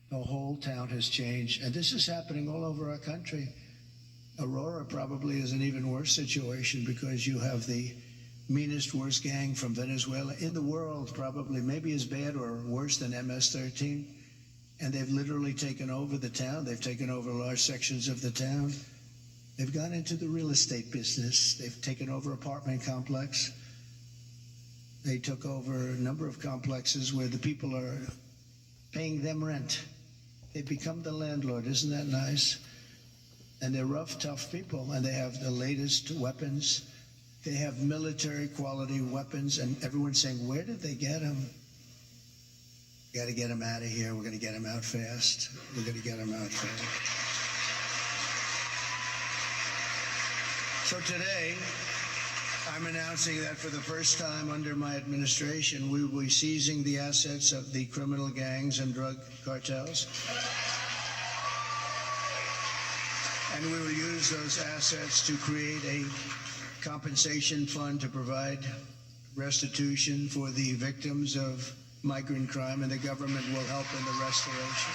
The whole town has changed, and this is happening all over our country. Aurora probably is an even worse situation because you have the meanest, worst gang from Venezuela in the world, probably maybe as bad or worse than MS-13. And they've literally taken over the town. They've taken over large sections of the town. They've gone into the real estate business. They've taken over apartment complex. They took over a number of complexes where the people are paying them rent. They've become the landlord. Isn't that nice? And they're rough, tough people, and they have the latest weapons. They have military quality weapons, and everyone's saying, where did they get them? We got to get them out of here. We're going to get them out fast. We're going to get them out fast. So today, I'm announcing that for the first time under my administration, we will be seizing the assets of the criminal gangs and drug cartels. And we will use those assets to create a compensation fund to provide restitution for the victims of migrant crime, and the government will help in the restoration.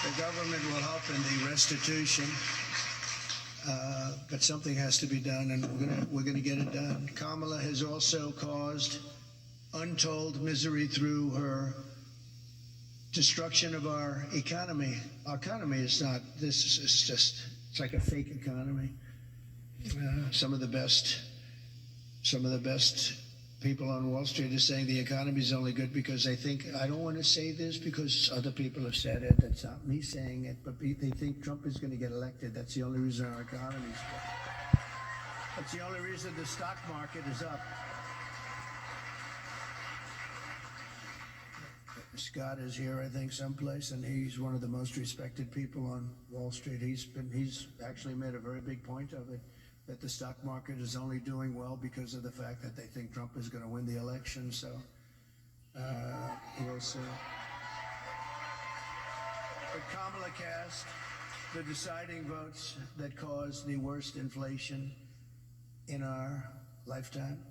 The government will help in the restitution, but something has to be done, and we're gonna get it done. Kamala has also caused untold misery through her destruction of our economy. Our economy is not, this is just, it's like a fake economy. Some of the best people on Wall Street are saying the economy is only good because they think, I don't want to say this because other people have said it, that's not me saying it, but they think Trump is going to get elected. That's the only reason our economy is good. That's the only reason the stock market is up. Scott is here, I think, someplace, and he's one of the most respected people on Wall Street. He's actually made a very big point of it, that the stock market is only doing well because of the fact that they think Trump is going to win the election. So we'll see. But Kamala cast the deciding votes that caused the worst inflation in our lifetime,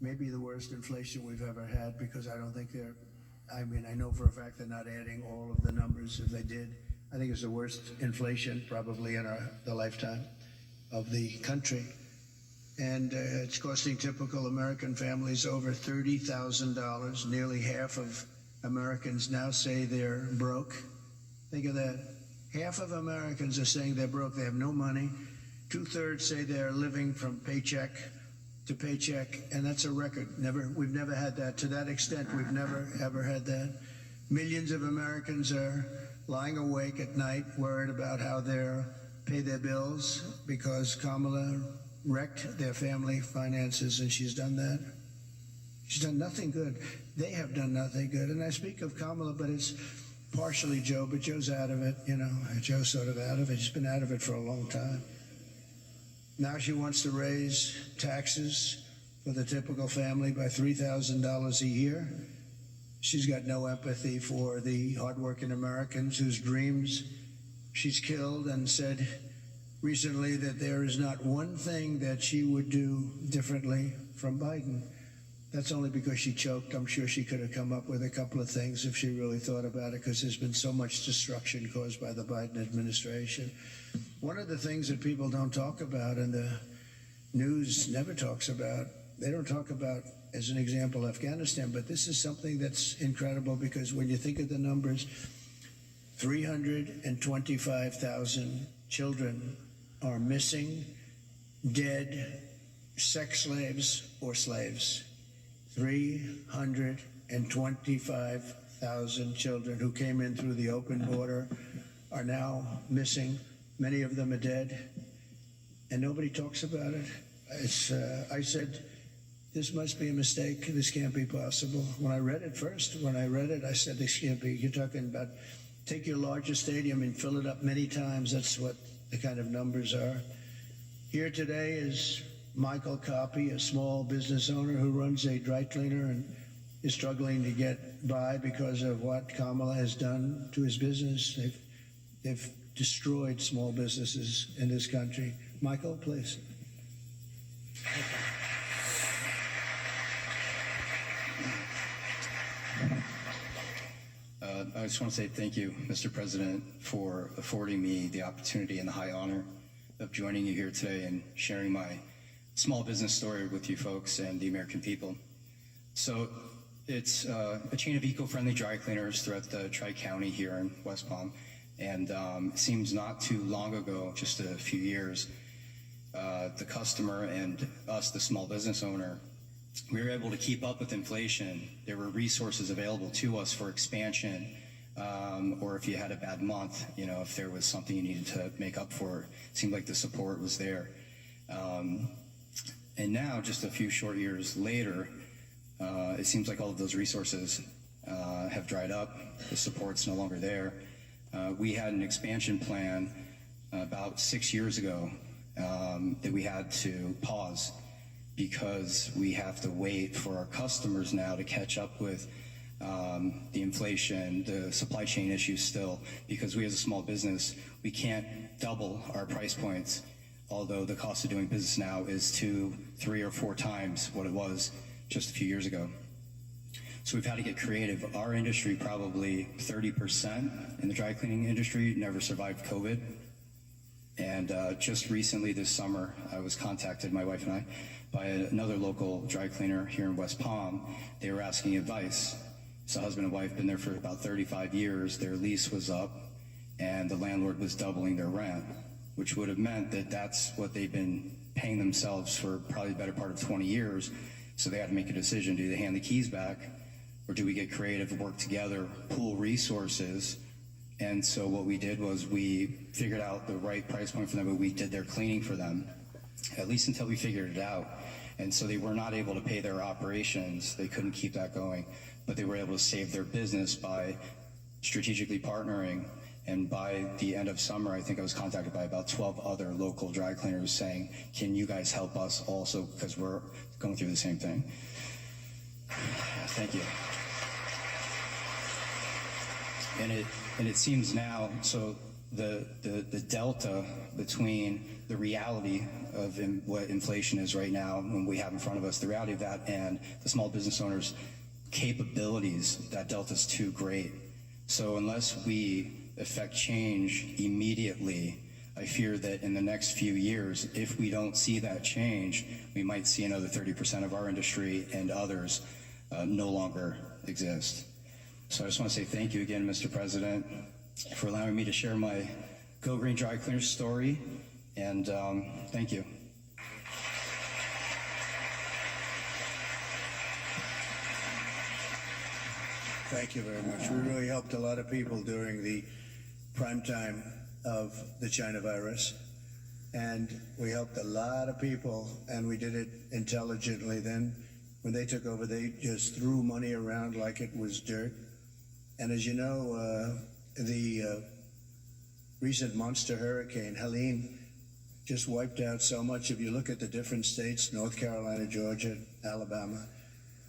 maybe the worst inflation we've ever had, because I don't think I know for a fact they're not adding all of the numbers. If they did, I think it's the worst inflation probably in the lifetime of the country. And it's costing typical American families over $30,000. Nearly half of Americans now say they're broke. Think of that. Half of Americans are saying they're broke. They have no money. 2/3 say they're living from paycheck to paycheck, and that's a record. We've never had that. To that extent, we've never, ever had that. Millions of Americans are lying awake at night worried about how they'll pay their bills because Kamala wrecked their family finances, and she's done that. She's done nothing good. They have done nothing good. And I speak of Kamala, but it's partially Joe, but Joe's out of it, Joe's sort of out of it. She's been out of it for a long time. Now she wants to raise taxes for the typical family by $3,000 a year. She's got no empathy for the hardworking Americans whose dreams she's killed, and said recently that there is not one thing that she would do differently from Biden. That's only because she choked. I'm sure she could have come up with a couple of things if she really thought about it, because there's been so much destruction caused by the Biden administration. One of the things that people don't talk about, and the news never talks about, they don't talk about, as an example, Afghanistan, but this is something that's incredible, because when you think of the numbers, 325,000 children are missing, dead, sex slaves, or slaves. 325,000 children who came in through the open border are now missing. Many of them are dead, and nobody talks about it. I said, this must be a mistake. This can't be possible. When I read it, I said, this can't be. You're talking about take your largest stadium and fill it up many times. That's what the kind of numbers are. Here today is Michael Copy, a small business owner who runs a dry cleaner and is struggling to get by because of what Kamala has done to his business. They've destroyed small businesses in this country. Michael, please. I just want to say thank you, Mr. President, for affording me the opportunity and the high honor of joining you here today and sharing my small business story with you folks and the American people. So it's a chain of eco-friendly dry cleaners throughout the Tri-County here in West Palm. And it seems not too long ago, just a few years, the customer and us, the small business owner, we were able to keep up with inflation. There were resources available to us for expansion, or if you had a bad month, you know, if there was something you needed to make up for, it seemed like the support was there. And now, just a few short years later, it seems like all of those resources have dried up. The support's no longer there. We had an expansion plan about 6 years ago that we had to pause because we have to wait for our customers now to catch up with the inflation, the supply chain issues still, because we as a small business, we can't double our price points, although the cost of doing business now is 2, 3, or 4 times what it was just a few years ago. So we've had to get creative. Our industry, probably 30% in the dry cleaning industry, never survived COVID. And just recently this summer, I was contacted, my wife and I, by another local dry cleaner here in West Palm. They were asking advice. So husband and wife been there for about 35 years. Their lease was up and the landlord was doubling their rent, which would have meant that that's what they've been paying themselves for probably the better part of 20 years. So they had to make a decision. Do they hand the keys back, or do we get creative, work together, pool resources? And so what we did was we figured out the right price point for them, but we did their cleaning for them, at least until we figured it out. And so they were not able to pay their operations. They couldn't keep that going, but they were able to save their business by strategically partnering. And by the end of summer, I think I was contacted by about 12 other local dry cleaners saying, can you guys help us also, because we're going through the same thing. Thank you. And it seems now, so the delta between the reality of what inflation is right now, when we have in front of us, the reality of that and the small business owners' capabilities, that delta's too great. So unless we affect change immediately, I fear that in the next few years, if we don't see that change, we might see another 30% of our industry and others no longer exist. So I just want to say thank you again, Mr. President, for allowing me to share my Go Green Dry Cleaner story, and thank you. Thank you very much. We really helped a lot of people during the prime time of the China virus, and we helped a lot of people, and we did it intelligently. Then when they took over, they just threw money around like it was dirt. And as you know, the recent monster hurricane, Helene, just wiped out so much. If you look at the different states, North Carolina, Georgia, Alabama,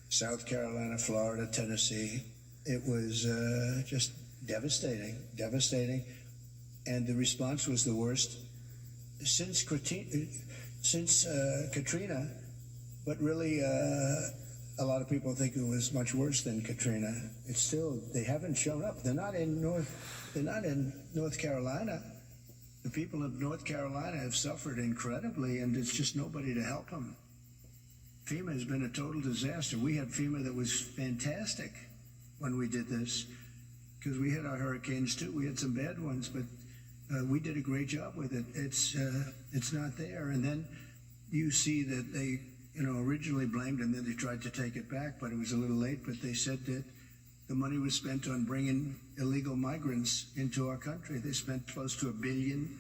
South Carolina, Florida, Tennessee, it was just devastating. And the response was the worst since Katrina, but really a lot of people think it was much worse than Katrina. It's still, they haven't shown up. They're not in North Carolina. The people of North Carolina have suffered incredibly, and there's just nobody to help them. FEMA has been a total disaster. We had FEMA that was fantastic when we did this, because we had our hurricanes too. We had some bad ones, but we did a great job with it. It's not there. And then you see that they, originally blamed, and then they tried to take it back, but it was a little late. But they said that the money was spent on bringing illegal migrants into our country. They spent close to $1 billion,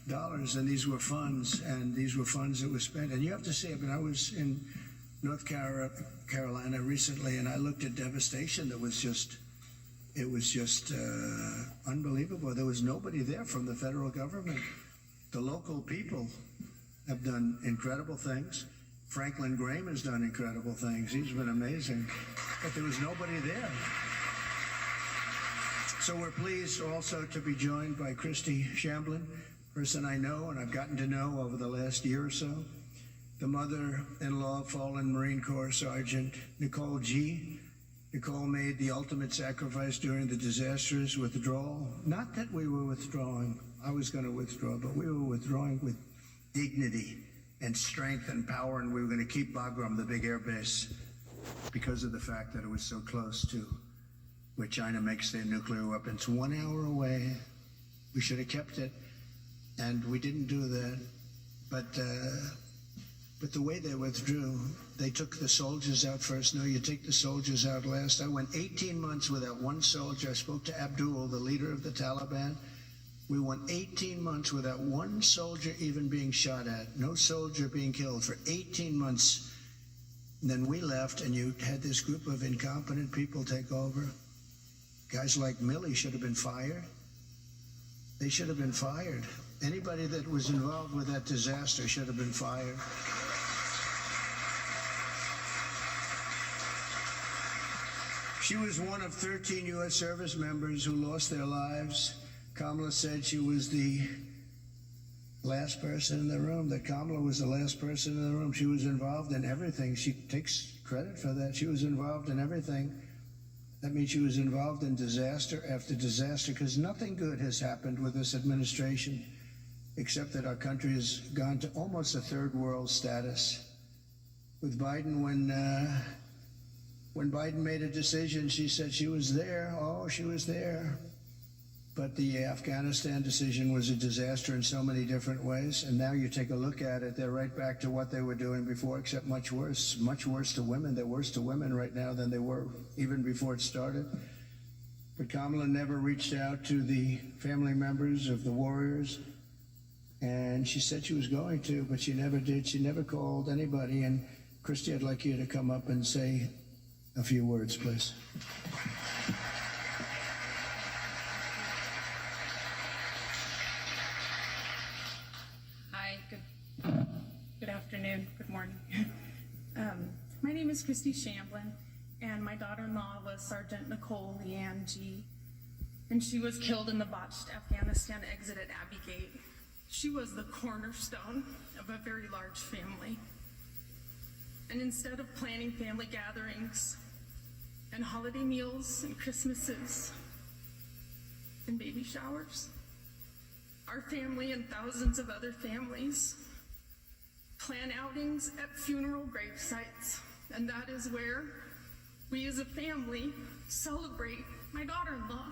and these were funds that were spent. And you have to say, I was in North Carolina recently, and I looked at devastation that was just, unbelievable. There was nobody there from the federal government. The local people have done incredible things. Franklin Graham has done incredible things. He's been amazing. But there was nobody there. So we're pleased also to be joined by Christy Shamblin, person I know and I've gotten to know over the last year or so, the mother-in-law of fallen Marine Corps Sergeant Nicole G., Nicole made the ultimate sacrifice during the disastrous withdrawal. Not that we were withdrawing. I was going to withdraw, but we were withdrawing with dignity and strength and power, and we were going to keep Bagram, the big air base, because of the fact that it was so close to where China makes their nuclear weapons. 1 hour away. We should have kept it, and we didn't do that. But the way they withdrew, they took the soldiers out first. No, you take the soldiers out last. I went 18 months without one soldier. I spoke to Abdul, the leader of the Taliban. We went 18 months without one soldier even being shot at. No soldier being killed for 18 months. And then we left, and you had this group of incompetent people take over. Guys like Milley should have been fired. They should have been fired. Anybody that was involved with that disaster should have been fired. She was one of 13 U.S. service members who lost their lives. Kamala said she was the last person in the room, that Kamala was the last person in the room. She was involved in everything. She takes credit for that. She was involved in everything. That means she was involved in disaster after disaster, because nothing good has happened with this administration, except that our country has gone to almost a third world status. With Biden, when Biden made a decision, she said she was there. Oh, she was there. But the Afghanistan decision was a disaster in so many different ways. And now you take a look at it, they're right back to what they were doing before, except much worse to women. They're worse to women right now than they were even before it started. But Kamala never reached out to the family members of the warriors. And she said she was going to, but she never did. She never called anybody. And Christy, I'd like you to come up and say a few words, please. Hi, good afternoon, good morning. My name is Christy Shamblin, and my daughter-in-law was Sergeant Nicole Leanne G., and she was killed in the botched Afghanistan exit at Abbey Gate. She was the cornerstone of a very large family. And instead of planning family gatherings and holiday meals and Christmases and baby showers, our family and thousands of other families plan outings at funeral grave sites, and that is where we as a family celebrate my daughter-in-law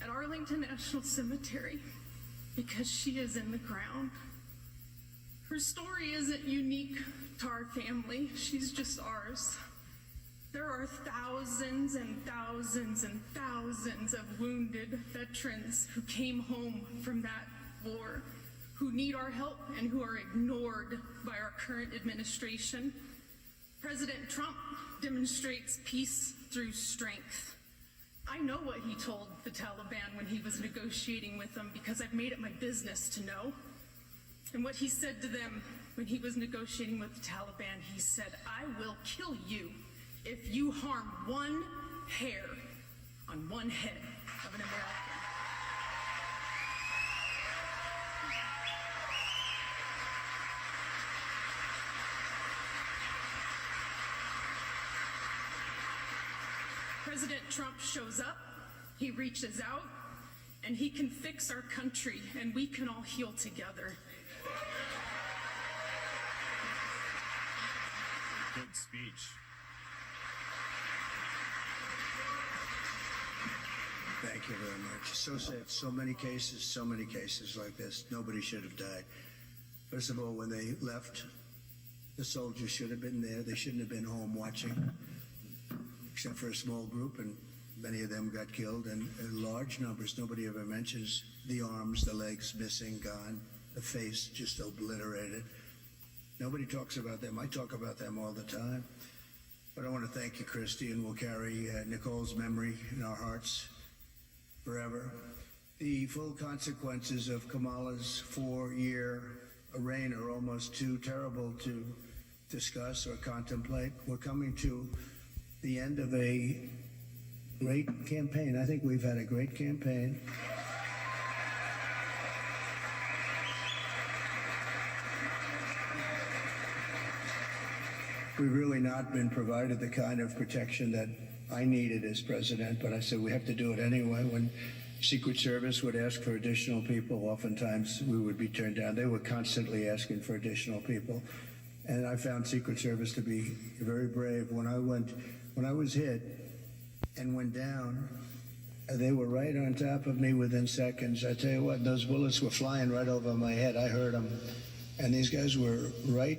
at Arlington National Cemetery, because she is in the ground. Her story isn't unique to our family, she's just ours. There are thousands and thousands and thousands of wounded veterans who came home from that war, who need our help and who are ignored by our current administration. President Trump demonstrates peace through strength. I know what he told the Taliban when he was negotiating with them, because I've made it my business to know. And what he said to them when he was negotiating with the Taliban, he said, "I will kill you if you harm one hair on one head of an American." President Trump shows up, he reaches out, and he can fix our country, and we can all heal together. Good speech. Thank you very much. So sad. So many cases like this. Nobody should have died. First of all, when they left, the soldiers should have been there. They shouldn't have been home watching, except for a small group, and many of them got killed, and large numbers. Nobody ever mentions the arms, the legs missing, gone, the face just obliterated. Nobody talks about them. I talk about them all the time. But I want to thank you, Christy, and we'll carry Nicole's memory in our hearts forever. The full consequences of Kamala's 4-year reign are almost too terrible to discuss or contemplate. We're coming to the end of a great campaign. I think we've had a great campaign. We've really not been provided the kind of protection that I needed as president, but I said we have to do it anyway. When Secret Service would ask for additional people, oftentimes we would be turned down. They were constantly asking for additional people. And I found Secret Service to be very brave. When I was hit and went down, they were right on top of me within seconds. I tell you what, those bullets were flying right over my head. I heard them. And these guys were right.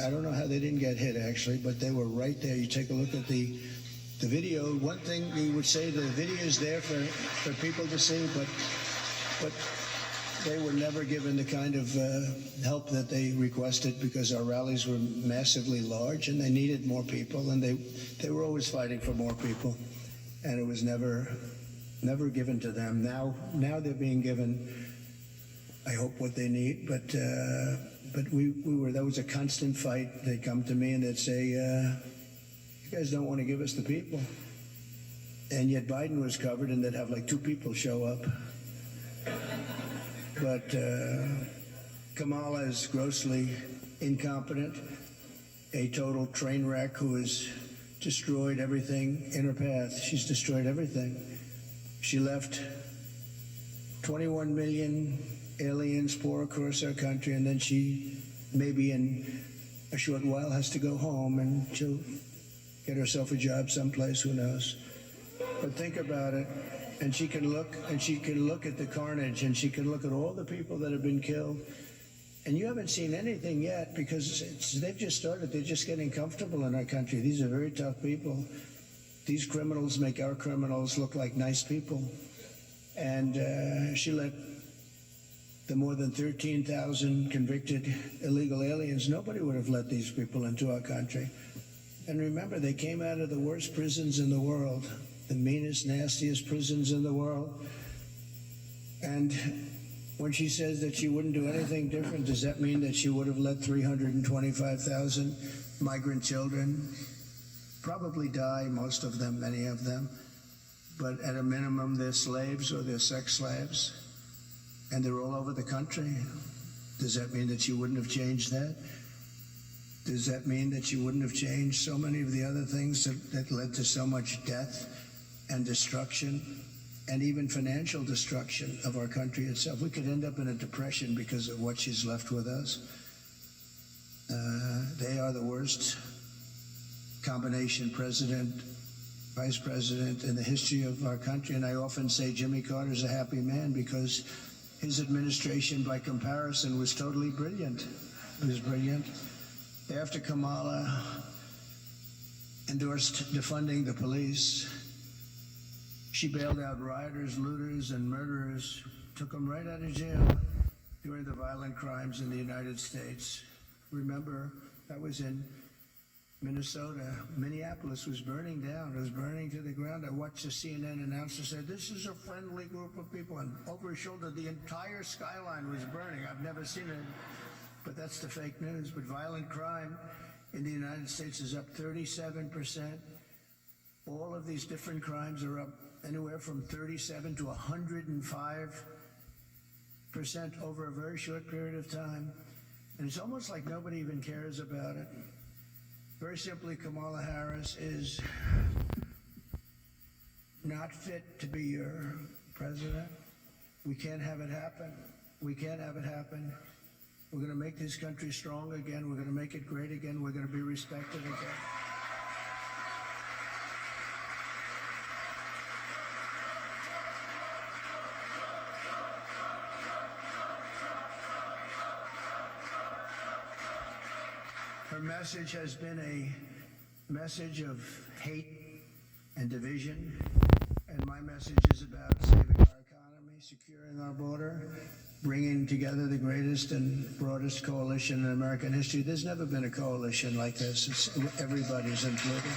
I don't know how they didn't get hit, actually, but they were right there. You take a look at the video. One thing we would say, the video is there for people to see, but they were never given the kind of help that they requested, because our rallies were massively large and they needed more people, and they were always fighting for more people, and it was never given to them. Now they're being given, I hope, what they need, but that was a constant fight. They'd come to me and they'd say, you guys don't want to give us the people. And yet Biden was covered and they'd have like 2 people show up. But Kamala is grossly incompetent, a total train wreck who has destroyed everything in her path. She's destroyed everything. She left 21 million aliens pour across our country, and then she, maybe in a short while, has to go home and she'll get herself a job someplace, who knows. But think about it, and she can look at the carnage, and she can look at all the people that have been killed, and you haven't seen anything yet, because they've just started. They're just getting comfortable in our country. These are very tough people. These criminals make our criminals look like nice people. And she let the more than 13,000 convicted illegal aliens, nobody would have let these people into our country. And remember, they came out of the worst prisons in the world, the meanest, nastiest prisons in the world. And when she says that she wouldn't do anything different, does that mean that she would have let 325,000 migrant children probably die, most of them, many of them, but at a minimum they're slaves or they're sex slaves, and they're all over the country? Does that mean that you wouldn't have changed that? Does that mean that you wouldn't have changed so many of the other things that led to so much death and destruction, and even financial destruction of our country itself? We could end up in a depression because of what she's left with us. They are the worst combination, president, vice president, in the history of our country. And I often say Jimmy Carter's a happy man, because his administration, by comparison, was totally brilliant. It was brilliant. After Kamala endorsed defunding the police, she bailed out rioters, looters, and murderers, took them right out of jail during the violent crimes in the United States. Remember, that was in Minnesota. Minneapolis was burning down. It was burning to the ground. I watched a CNN announcer say, "This is a friendly group of people," and over his shoulder, the entire skyline was burning. I've never seen it, but that's the fake news. But violent crime in the United States is up 37%. All of these different crimes are up anywhere from 37 to 105% over a very short period of time. And it's almost like nobody even cares about it. Very simply, Kamala Harris is not fit to be your president. We can't have it happen. We can't have it happen. We're going to make this country strong again. We're going to make it great again. We're going to be respected again. Her message has been a message of hate and division, and my message is about saving our economy, securing our border, bringing together the greatest and broadest coalition in American history. There's never been a coalition like this. Everybody's included.